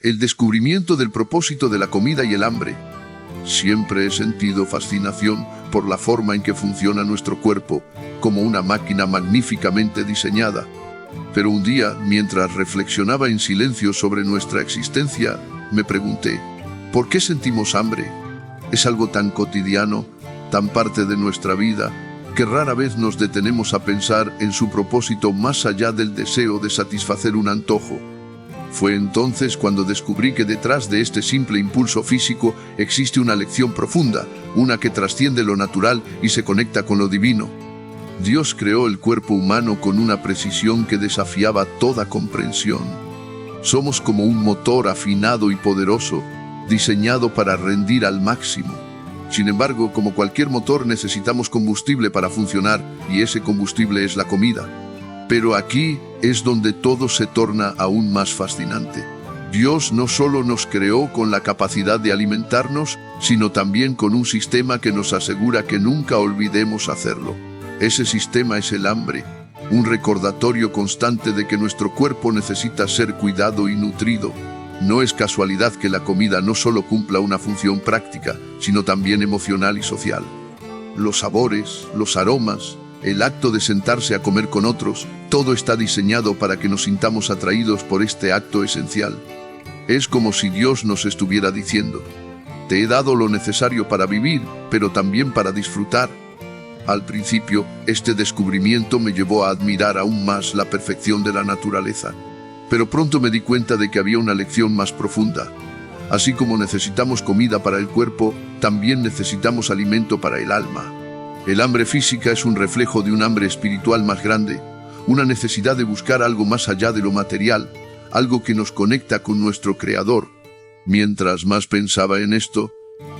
El descubrimiento del propósito de la comida y el hambre. Siempre he sentido fascinación por la forma en que funciona nuestro cuerpo, como una máquina magníficamente diseñada. Pero un día, mientras reflexionaba en silencio sobre nuestra existencia, me pregunté, ¿por qué sentimos hambre? Es algo tan cotidiano, tan parte de nuestra vida, que rara vez nos detenemos a pensar en su propósito más allá del deseo de satisfacer un antojo. Fue entonces cuando descubrí que detrás de este simple impulso físico existe una lección profunda, una que trasciende lo natural y se conecta con lo divino. Dios creó el cuerpo humano con una precisión que desafiaba toda comprensión. Somos como un motor afinado y poderoso, diseñado para rendir al máximo. Sin embargo, como cualquier motor, necesitamos combustible para funcionar, y ese combustible es la comida. Pero aquí es donde todo se torna aún más fascinante. Dios no solo nos creó con la capacidad de alimentarnos, sino también con un sistema que nos asegura que nunca olvidemos hacerlo. Ese sistema es el hambre, un recordatorio constante de que nuestro cuerpo necesita ser cuidado y nutrido. No es casualidad que la comida no solo cumpla una función práctica, sino también emocional y social. Los sabores, los aromas, el acto de sentarse a comer con otros, todo está diseñado para que nos sintamos atraídos por este acto esencial. Es como si Dios nos estuviera diciendo, te he dado lo necesario para vivir, pero también para disfrutar. Al principio, este descubrimiento me llevó a admirar aún más la perfección de la naturaleza. Pero pronto me di cuenta de que había una lección más profunda. Así como necesitamos comida para el cuerpo, también necesitamos alimento para el alma. El hambre física es un reflejo de un hambre espiritual más grande, una necesidad de buscar algo más allá de lo material, algo que nos conecta con nuestro Creador. Mientras más pensaba en esto,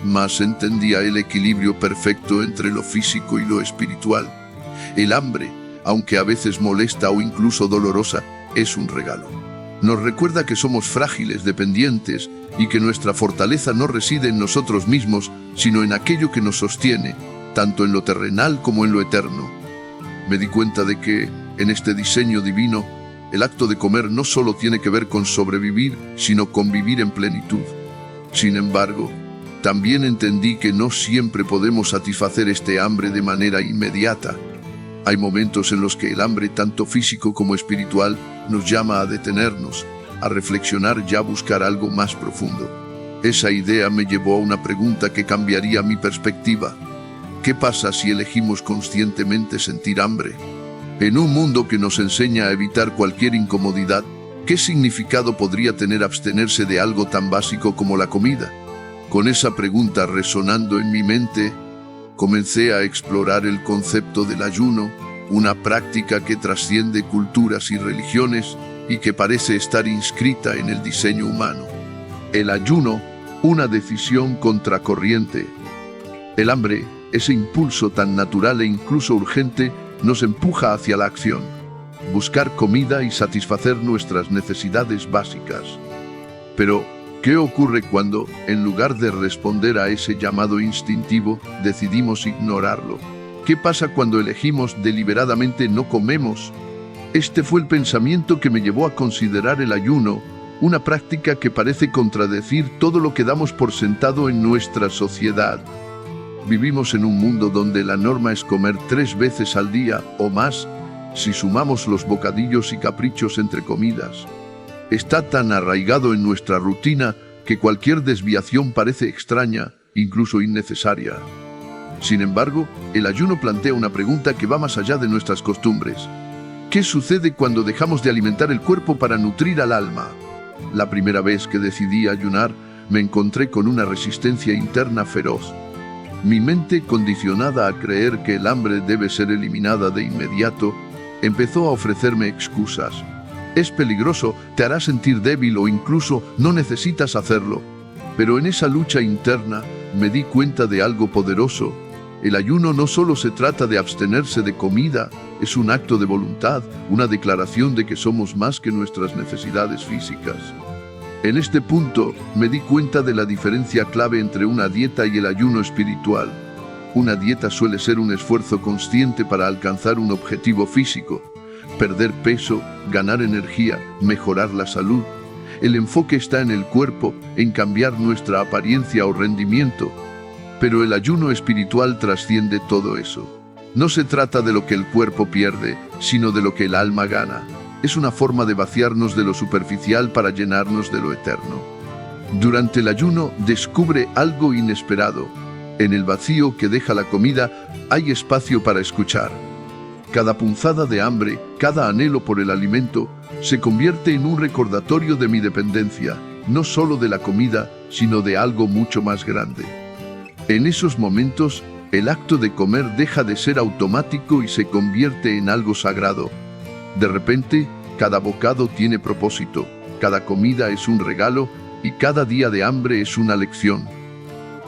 más entendía el equilibrio perfecto entre lo físico y lo espiritual. El hambre, aunque a veces molesta o incluso dolorosa, es un regalo. Nos recuerda que somos frágiles, dependientes, y que nuestra fortaleza no reside en nosotros mismos, sino en aquello que nos sostiene, tanto en lo terrenal como en lo eterno. Me di cuenta de que, en este diseño divino, el acto de comer no solo tiene que ver con sobrevivir, sino con vivir en plenitud. Sin embargo, también entendí que no siempre podemos satisfacer este hambre de manera inmediata. Hay momentos en los que el hambre, tanto físico como espiritual, nos llama a detenernos, a reflexionar y a buscar algo más profundo. Esa idea me llevó a una pregunta que cambiaría mi perspectiva. ¿Qué pasa si elegimos conscientemente sentir hambre? En un mundo que nos enseña a evitar cualquier incomodidad, ¿qué significado podría tener abstenerse de algo tan básico como la comida? Con esa pregunta resonando en mi mente, comencé a explorar el concepto del ayuno, una práctica que trasciende culturas y religiones y que parece estar inscrita en el diseño humano. El ayuno, una decisión contracorriente. El hambre, ese impulso tan natural e incluso urgente, nos empuja hacia la acción. Buscar comida y satisfacer nuestras necesidades básicas. Pero, ¿qué ocurre cuando, en lugar de responder a ese llamado instintivo, decidimos ignorarlo? ¿Qué pasa cuando elegimos deliberadamente no comemos? Este fue el pensamiento que me llevó a considerar el ayuno, una práctica que parece contradecir todo lo que damos por sentado en nuestra sociedad. Vivimos en un mundo donde la norma es comer 3 veces al día o más, si sumamos los bocadillos y caprichos entre comidas. Está tan arraigado en nuestra rutina que cualquier desviación parece extraña, incluso innecesaria. Sin embargo, el ayuno plantea una pregunta que va más allá de nuestras costumbres. ¿Qué sucede cuando dejamos de alimentar el cuerpo para nutrir al alma? La primera vez que decidí ayunar, me encontré con una resistencia interna feroz. Mi mente, condicionada a creer que el hambre debe ser eliminada de inmediato, empezó a ofrecerme excusas. Es peligroso, te hará sentir débil o incluso no necesitas hacerlo. Pero en esa lucha interna me di cuenta de algo poderoso. El ayuno no solo se trata de abstenerse de comida, es un acto de voluntad, una declaración de que somos más que nuestras necesidades físicas. En este punto me di cuenta de la diferencia clave entre una dieta y el ayuno espiritual. Una dieta suele ser un esfuerzo consciente para alcanzar un objetivo físico, perder peso, ganar energía, mejorar la salud. El enfoque está en el cuerpo, en cambiar nuestra apariencia o rendimiento. Pero el ayuno espiritual trasciende todo eso. No se trata de lo que el cuerpo pierde, sino de lo que el alma gana. Es una forma de vaciarnos de lo superficial para llenarnos de lo eterno. Durante el ayuno descubre algo inesperado. En el vacío que deja la comida hay espacio para escuchar. Cada punzada de hambre, cada anhelo por el alimento, se convierte en un recordatorio de mi dependencia, no solo de la comida, sino de algo mucho más grande. En esos momentos, el acto de comer deja de ser automático y se convierte en algo sagrado. De repente, cada bocado tiene propósito, cada comida es un regalo y cada día de hambre es una lección.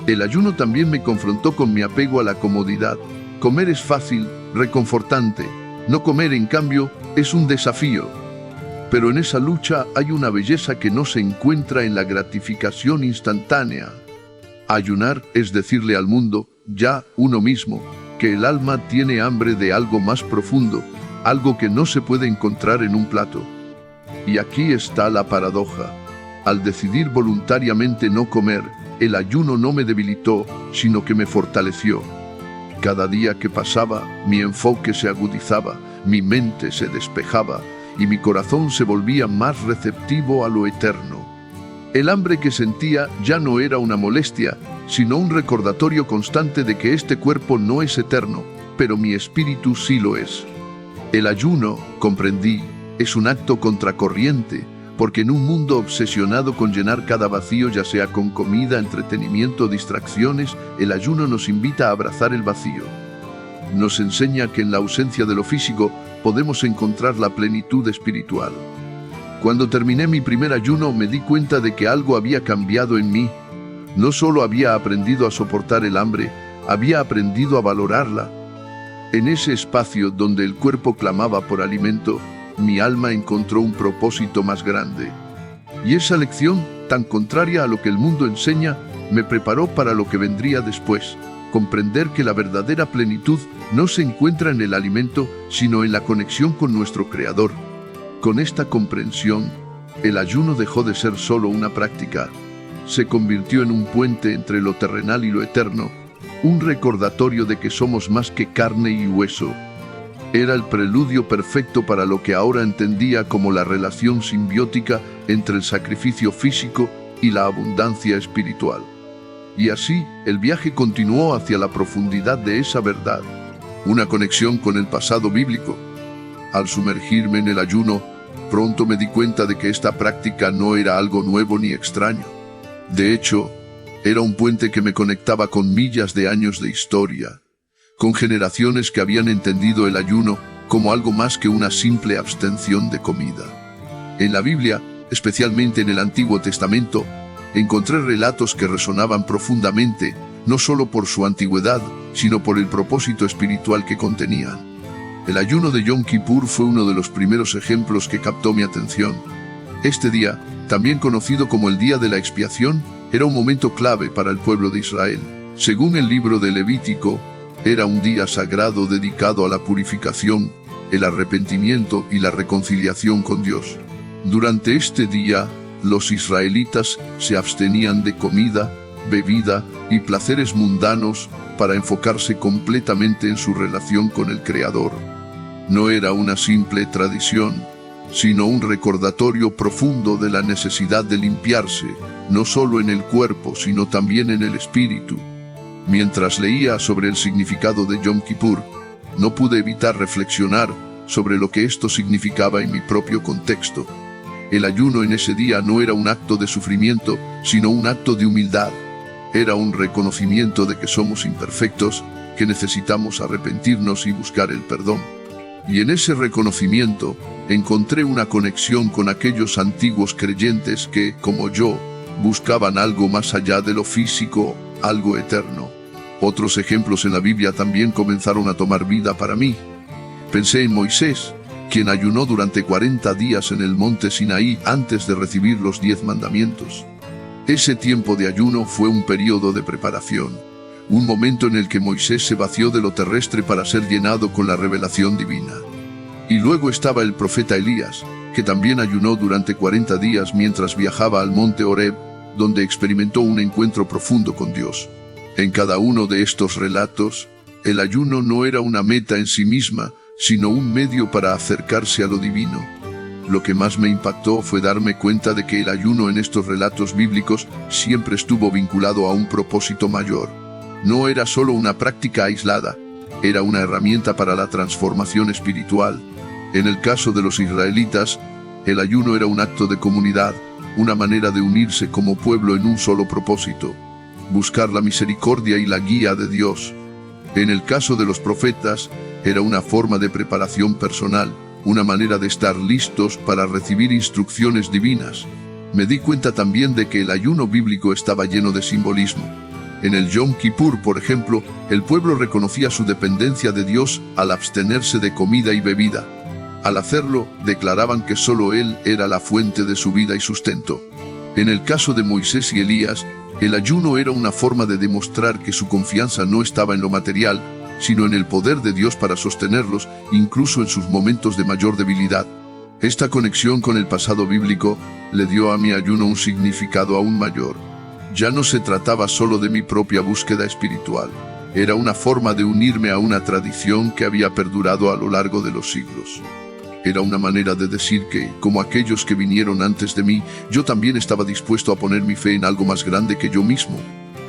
El ayuno también me confrontó con mi apego a la comodidad. Comer es fácil, reconfortante. No comer, en cambio, es un desafío. Pero en esa lucha hay una belleza que no se encuentra en la gratificación instantánea. Ayunar es decirle al mundo, ya uno mismo, que el alma tiene hambre de algo más profundo, algo que no se puede encontrar en un plato. Y aquí está la paradoja. Al decidir voluntariamente no comer, el ayuno no me debilitó, sino que me fortaleció. Cada día que pasaba, mi enfoque se agudizaba, mi mente se despejaba y mi corazón se volvía más receptivo a lo eterno. El hambre que sentía ya no era una molestia, sino un recordatorio constante de que este cuerpo no es eterno, pero mi espíritu sí lo es. El ayuno, comprendí, es un acto contracorriente, porque en un mundo obsesionado con llenar cada vacío, ya sea con comida, entretenimiento o distracciones, el ayuno nos invita a abrazar el vacío. Nos enseña que en la ausencia de lo físico podemos encontrar la plenitud espiritual. Cuando terminé mi primer ayuno me di cuenta de que algo había cambiado en mí. No solo había aprendido a soportar el hambre, había aprendido a valorarla. En ese espacio donde el cuerpo clamaba por alimento, mi alma encontró un propósito más grande. Y esa lección, tan contraria a lo que el mundo enseña, me preparó para lo que vendría después. Comprender que la verdadera plenitud no se encuentra en el alimento, sino en la conexión con nuestro Creador. Con esta comprensión, el ayuno dejó de ser solo una práctica. Se convirtió en un puente entre lo terrenal y lo eterno, un recordatorio de que somos más que carne y hueso. Era el preludio perfecto para lo que ahora entendía como la relación simbiótica entre el sacrificio físico y la abundancia espiritual. Y así, el viaje continuó hacia la profundidad de esa verdad, una conexión con el pasado bíblico. Al sumergirme en el ayuno, pronto me di cuenta de que esta práctica no era algo nuevo ni extraño. De hecho, era un puente que me conectaba con millas de años de historia, con generaciones que habían entendido el ayuno como algo más que una simple abstención de comida. En la Biblia, especialmente en el Antiguo Testamento, encontré relatos que resonaban profundamente, no solo por su antigüedad, sino por el propósito espiritual que contenían. El ayuno de Yom Kippur fue uno de los primeros ejemplos que captó mi atención. Este día, también conocido como el Día de la Expiación, era un momento clave para el pueblo de Israel. Según el libro de Levítico, era un día sagrado dedicado a la purificación, el arrepentimiento y la reconciliación con Dios. Durante este día, los israelitas se abstenían de comida, bebida y placeres mundanos para enfocarse completamente en su relación con el Creador. No era una simple tradición, sino un recordatorio profundo de la necesidad de limpiarse, no solo en el cuerpo, sino también en el espíritu. Mientras leía sobre el significado de Yom Kippur, no pude evitar reflexionar sobre lo que esto significaba en mi propio contexto. El ayuno en ese día no era un acto de sufrimiento, sino un acto de humildad. Era un reconocimiento de que somos imperfectos, que necesitamos arrepentirnos y buscar el perdón. Y en ese reconocimiento, encontré una conexión con aquellos antiguos creyentes que, como yo, buscaban algo más allá de lo físico, algo eterno. Otros ejemplos en la Biblia también comenzaron a tomar vida para mí. Pensé en Moisés, quien ayunó durante 40 días en el monte Sinaí antes de recibir los 10 mandamientos. Ese tiempo de ayuno fue un periodo de preparación, un momento en el que Moisés se vació de lo terrestre para ser llenado con la revelación divina. Y luego estaba el profeta Elías, que también ayunó durante 40 días mientras viajaba al monte Horeb, donde experimentó un encuentro profundo con Dios. En cada uno de estos relatos, el ayuno no era una meta en sí misma, sino un medio para acercarse a lo divino. Lo que más me impactó fue darme cuenta de que el ayuno en estos relatos bíblicos siempre estuvo vinculado a un propósito mayor. No era solo una práctica aislada, era una herramienta para la transformación espiritual. En el caso de los israelitas, el ayuno era un acto de comunidad, una manera de unirse como pueblo en un solo propósito: buscar la misericordia y la guía de Dios. En el caso de los profetas, era una forma de preparación personal, una manera de estar listos para recibir instrucciones divinas. Me di cuenta también de que el ayuno bíblico estaba lleno de simbolismo. En el Yom Kippur, por ejemplo, el pueblo reconocía su dependencia de Dios al abstenerse de comida y bebida. Al hacerlo, declaraban que solo Él era la fuente de su vida y sustento. En el caso de Moisés y Elías, el ayuno era una forma de demostrar que su confianza no estaba en lo material, sino en el poder de Dios para sostenerlos, incluso en sus momentos de mayor debilidad. Esta conexión con el pasado bíblico le dio a mi ayuno un significado aún mayor. Ya no se trataba solo de mi propia búsqueda espiritual. Era una forma de unirme a una tradición que había perdurado a lo largo de los siglos. Era una manera de decir que, como aquellos que vinieron antes de mí, yo también estaba dispuesto a poner mi fe en algo más grande que yo mismo.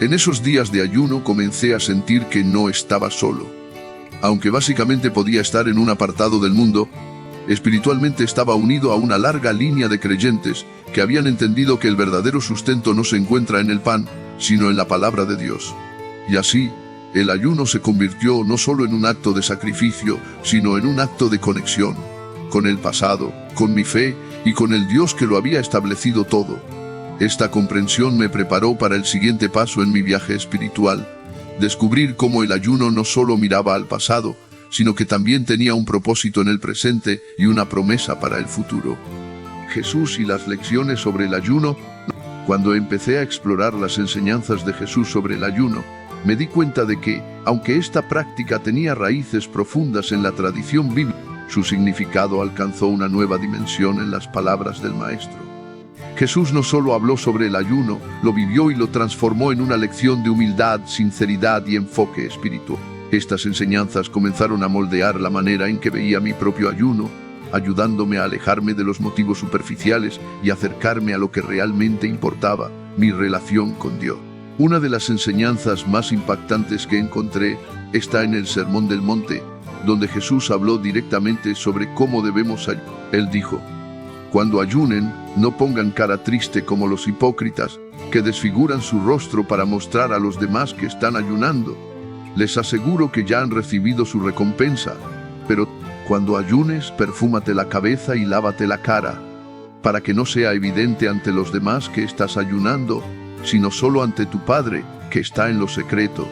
En esos días de ayuno comencé a sentir que no estaba solo. Aunque básicamente podía estar en un apartado del mundo, espiritualmente estaba unido a una larga línea de creyentes que habían entendido que el verdadero sustento no se encuentra en el pan, sino en la palabra de Dios. Y así, el ayuno se convirtió no solo en un acto de sacrificio, sino en un acto de conexión con el pasado, con mi fe y con el Dios que lo había establecido todo. Esta comprensión me preparó para el siguiente paso en mi viaje espiritual: descubrir cómo el ayuno no solo miraba al pasado, sino que también tenía un propósito en el presente y una promesa para el futuro. Jesús y las lecciones sobre el ayuno. Cuando empecé a explorar las enseñanzas de Jesús sobre el ayuno, me di cuenta de que, aunque esta práctica tenía raíces profundas en la tradición bíblica, su significado alcanzó una nueva dimensión en las palabras del Maestro. Jesús no solo habló sobre el ayuno, lo vivió y lo transformó en una lección de humildad, sinceridad y enfoque espiritual. Estas enseñanzas comenzaron a moldear la manera en que veía mi propio ayuno, ayudándome a alejarme de los motivos superficiales y acercarme a lo que realmente importaba: mi relación con Dios. Una de las enseñanzas más impactantes que encontré está en el Sermón del Monte, donde Jesús habló directamente sobre cómo debemos ayunar. Él dijo: cuando ayunen, no pongan cara triste como los hipócritas, que desfiguran su rostro para mostrar a los demás que están ayunando. Les aseguro que ya han recibido su recompensa. Pero cuando ayunes, perfúmate la cabeza y lávate la cara, para que no sea evidente ante los demás que estás ayunando, sino solo ante tu Padre, que está en lo secreto.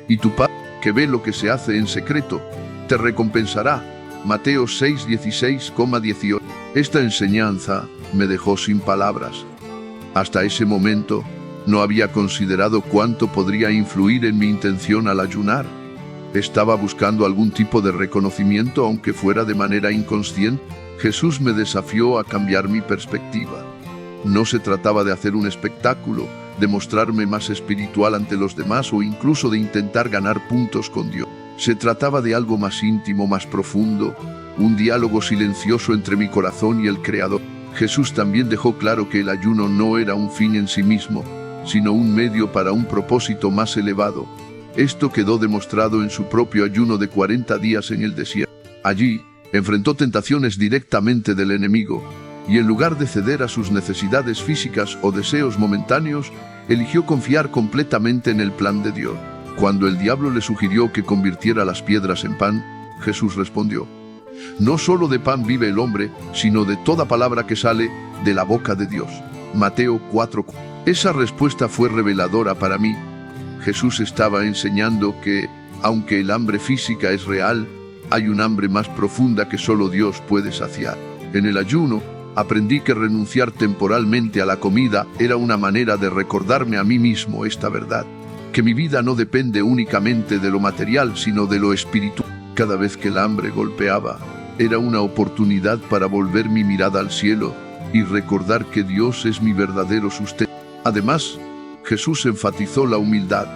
Y tu Padre, que ve lo que se hace en secreto, te recompensará. Mateo 6:16-18. Esta enseñanza me dejó sin palabras. Hasta ese momento, no había considerado cuánto podría influir en mi intención al ayunar. Estaba buscando algún tipo de reconocimiento, aunque fuera de manera inconsciente. Jesús me desafió a cambiar mi perspectiva. No se trataba de hacer un espectáculo, de mostrarme más espiritual ante los demás o incluso de intentar ganar puntos con Dios. Se trataba de algo más íntimo, más profundo, un diálogo silencioso entre mi corazón y el Creador. Jesús también dejó claro que el ayuno no era un fin en sí mismo, sino un medio para un propósito más elevado. Esto quedó demostrado en su propio ayuno de 40 días en el desierto. Allí, enfrentó tentaciones directamente del enemigo, y en lugar de ceder a sus necesidades físicas o deseos momentáneos, eligió confiar completamente en el plan de Dios. Cuando el diablo le sugirió que convirtiera las piedras en pan, Jesús respondió: no solo de pan vive el hombre, sino de toda palabra que sale de la boca de Dios. Mateo 4. Esa respuesta fue reveladora para mí. Jesús estaba enseñando que, aunque el hambre física es real, hay un hambre más profunda que solo Dios puede saciar. En el ayuno, aprendí que renunciar temporalmente a la comida era una manera de recordarme a mí mismo esta verdad: que mi vida no depende únicamente de lo material, sino de lo espiritual. Cada vez que el hambre golpeaba, Era una oportunidad para volver mi mirada al cielo y recordar que Dios es mi verdadero sustento. Además, Jesús enfatizó la humildad.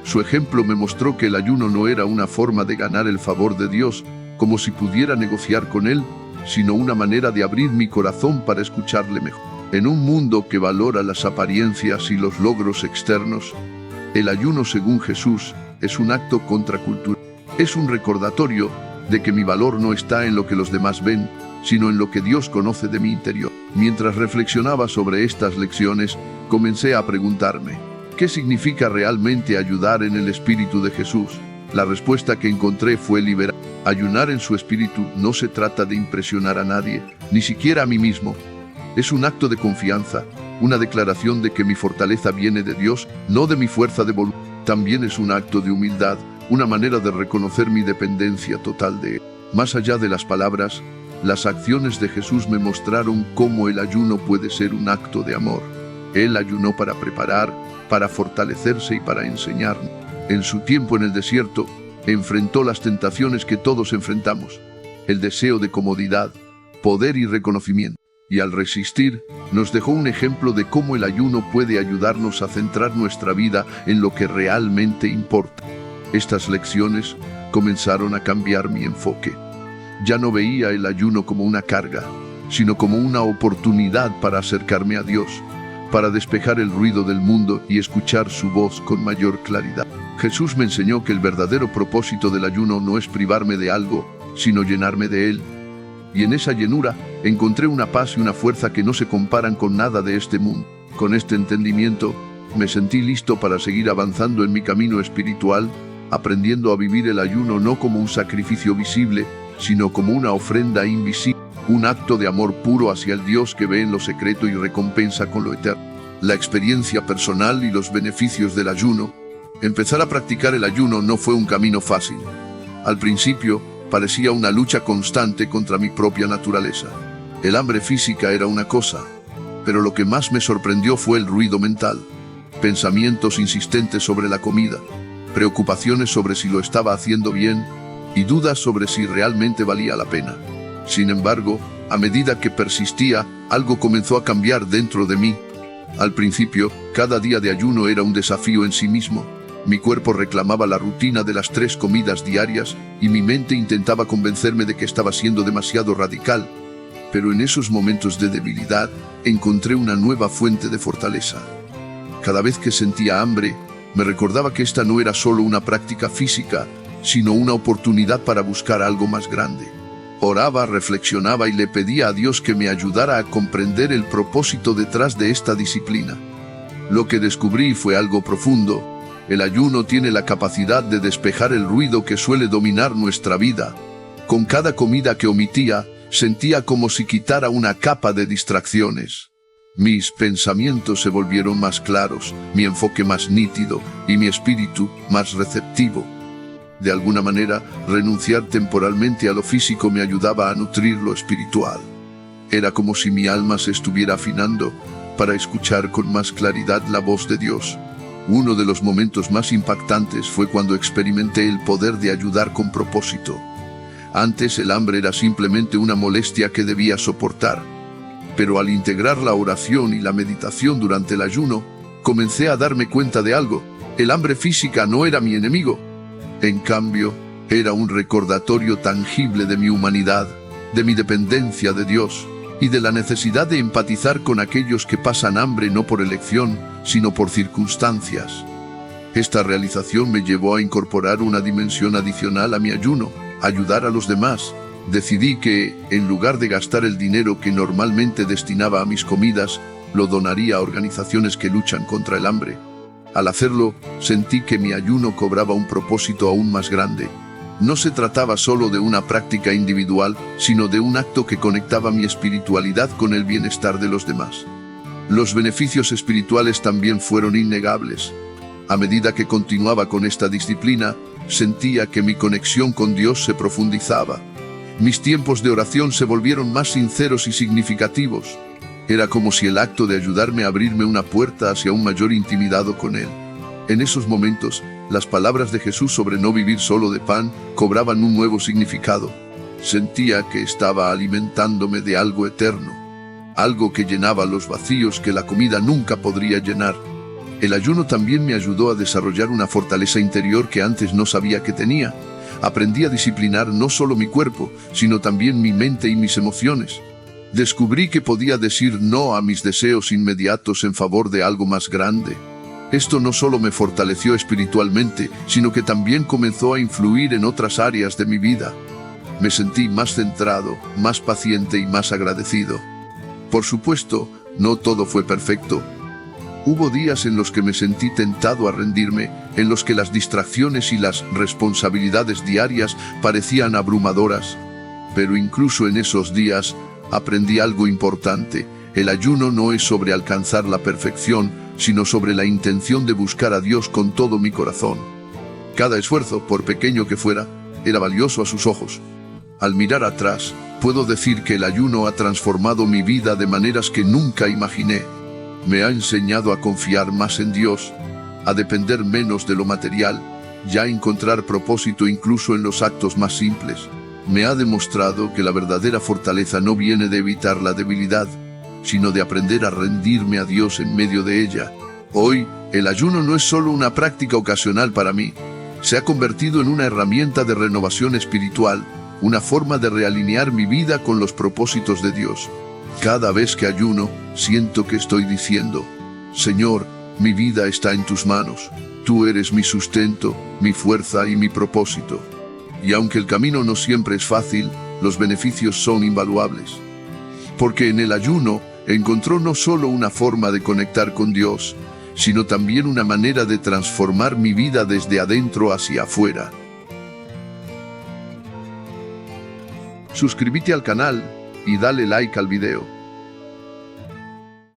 Su ejemplo me mostró que el ayuno no era una forma de ganar el favor de Dios, como si pudiera negociar con Él, sino una manera de abrir mi corazón para escucharle mejor. En un mundo que valora las apariencias y los logros externos, el ayuno según Jesús es un acto contracultural. Es un recordatorio de que mi valor no está en lo que los demás ven, sino en lo que Dios conoce de mi interior. Mientras reflexionaba sobre estas lecciones, comencé a preguntarme, ¿qué significa realmente ayudar en el Espíritu de Jesús? La respuesta que encontré fue liberar. Ayunar en su Espíritu no se trata de impresionar a nadie, ni siquiera a mí mismo. Es un acto de confianza, una declaración de que mi fortaleza viene de Dios, no de mi fuerza de voluntad. También es un acto de humildad, una manera de reconocer mi dependencia total de Él. Más allá de las palabras, las acciones de Jesús me mostraron cómo el ayuno puede ser un acto de amor. Él ayunó para preparar, para fortalecerse y para enseñarnos. En su tiempo en el desierto, enfrentó las tentaciones que todos enfrentamos, el deseo de comodidad, poder y reconocimiento. Y al resistir, nos dejó un ejemplo de cómo el ayuno puede ayudarnos a centrar nuestra vida en lo que realmente importa. Estas lecciones comenzaron a cambiar mi enfoque. Ya no veía el ayuno como una carga, sino como una oportunidad para acercarme a Dios, para despejar el ruido del mundo y escuchar su voz con mayor claridad. Jesús me enseñó que el verdadero propósito del ayuno no es privarme de algo, sino llenarme de Él. Y en esa llenura encontré una paz y una fuerza que no se comparan con nada de este mundo. Con este entendimiento, me sentí listo para seguir avanzando en mi camino espiritual, aprendiendo a vivir el ayuno no como un sacrificio visible, sino como una ofrenda invisible, un acto de amor puro hacia el Dios que ve en lo secreto y recompensa con lo eterno. La experiencia personal y los beneficios del ayuno. Empezar a practicar el ayuno no fue un camino fácil. Al principio, parecía una lucha constante contra mi propia naturaleza. El hambre física era una cosa, pero lo que más me sorprendió fue el ruido mental. Pensamientos insistentes sobre la comida, preocupaciones sobre si lo estaba haciendo bien y dudas sobre si realmente valía la pena. Sin embargo, a medida que persistía, algo comenzó a cambiar dentro de mí. Al principio, cada día de ayuno era un desafío en sí mismo. Mi cuerpo reclamaba la rutina de las 3 comidas diarias y mi mente intentaba convencerme de que estaba siendo demasiado radical. Pero en esos momentos de debilidad, encontré una nueva fuente de fortaleza. Cada vez que sentía hambre, me recordaba que esta no era solo una práctica física, sino una oportunidad para buscar algo más grande. Oraba, reflexionaba y le pedía a Dios que me ayudara a comprender el propósito detrás de esta disciplina. Lo que descubrí fue algo profundo. El ayuno tiene la capacidad de despejar el ruido que suele dominar nuestra vida. Con cada comida que omitía, sentía como si quitara una capa de distracciones. Mis pensamientos se volvieron más claros, mi enfoque más nítido y mi espíritu más receptivo. De alguna manera, renunciar temporalmente a lo físico me ayudaba a nutrir lo espiritual. Era como si mi alma se estuviera afinando para escuchar con más claridad la voz de Dios. Uno de los momentos más impactantes fue cuando experimenté el poder de ayudar con propósito. Antes el hambre era simplemente una molestia que debía soportar. Pero al integrar la oración y la meditación durante el ayuno, comencé a darme cuenta de algo. El hambre física no era mi enemigo. En cambio, era un recordatorio tangible de mi humanidad, de mi dependencia de Dios y de la necesidad de empatizar con aquellos que pasan hambre no por elección, sino por circunstancias. Esta realización me llevó a incorporar una dimensión adicional a mi ayuno, ayudar a los demás. Decidí que, en lugar de gastar el dinero que normalmente destinaba a mis comidas, lo donaría a organizaciones que luchan contra el hambre. Al hacerlo, sentí que mi ayuno cobraba un propósito aún más grande. No se trataba solo de una práctica individual, sino de un acto que conectaba mi espiritualidad con el bienestar de los demás. Los beneficios espirituales también fueron innegables. A medida que continuaba con esta disciplina, sentía que mi conexión con Dios se profundizaba. Mis tiempos de oración se volvieron más sinceros y significativos. Era como si el acto de ayudarme a abrirme una puerta hacia un mayor intimidad con Él. En esos momentos, las palabras de Jesús sobre no vivir solo de pan cobraban un nuevo significado. Sentía que estaba alimentándome de algo eterno, algo que llenaba los vacíos que la comida nunca podría llenar. El ayuno también me ayudó a desarrollar una fortaleza interior que antes no sabía que tenía. Aprendí a disciplinar no solo mi cuerpo, sino también mi mente y mis emociones. Descubrí que podía decir no a mis deseos inmediatos en favor de algo más grande. Esto no solo me fortaleció espiritualmente, sino que también comenzó a influir en otras áreas de mi vida. Me sentí más centrado, más paciente y más agradecido. Por supuesto, no todo fue perfecto. Hubo días en los que me sentí tentado a rendirme, en los que las distracciones y las responsabilidades diarias parecían abrumadoras. Pero incluso en esos días, aprendí algo importante. El ayuno no es sobre alcanzar la perfección, sino sobre la intención de buscar a Dios con todo mi corazón. Cada esfuerzo, por pequeño que fuera, era valioso a sus ojos. Al mirar atrás, puedo decir que el ayuno ha transformado mi vida de maneras que nunca imaginé. Me ha enseñado a confiar más en Dios, a depender menos de lo material, y a encontrar propósito incluso en los actos más simples. Me ha demostrado que la verdadera fortaleza no viene de evitar la debilidad, sino de aprender a rendirme a Dios en medio de ella. Hoy, el ayuno no es solo una práctica ocasional para mí. Se ha convertido en una herramienta de renovación espiritual, una forma de realinear mi vida con los propósitos de Dios. Cada vez que ayuno, siento que estoy diciendo: Señor, mi vida está en tus manos. Tú eres mi sustento, mi fuerza y mi propósito. Y aunque el camino no siempre es fácil, los beneficios son invaluables. Porque en el ayuno encontró no solo una forma de conectar con Dios, sino también una manera de transformar mi vida desde adentro hacia afuera. Suscríbete al canal y dale like al video.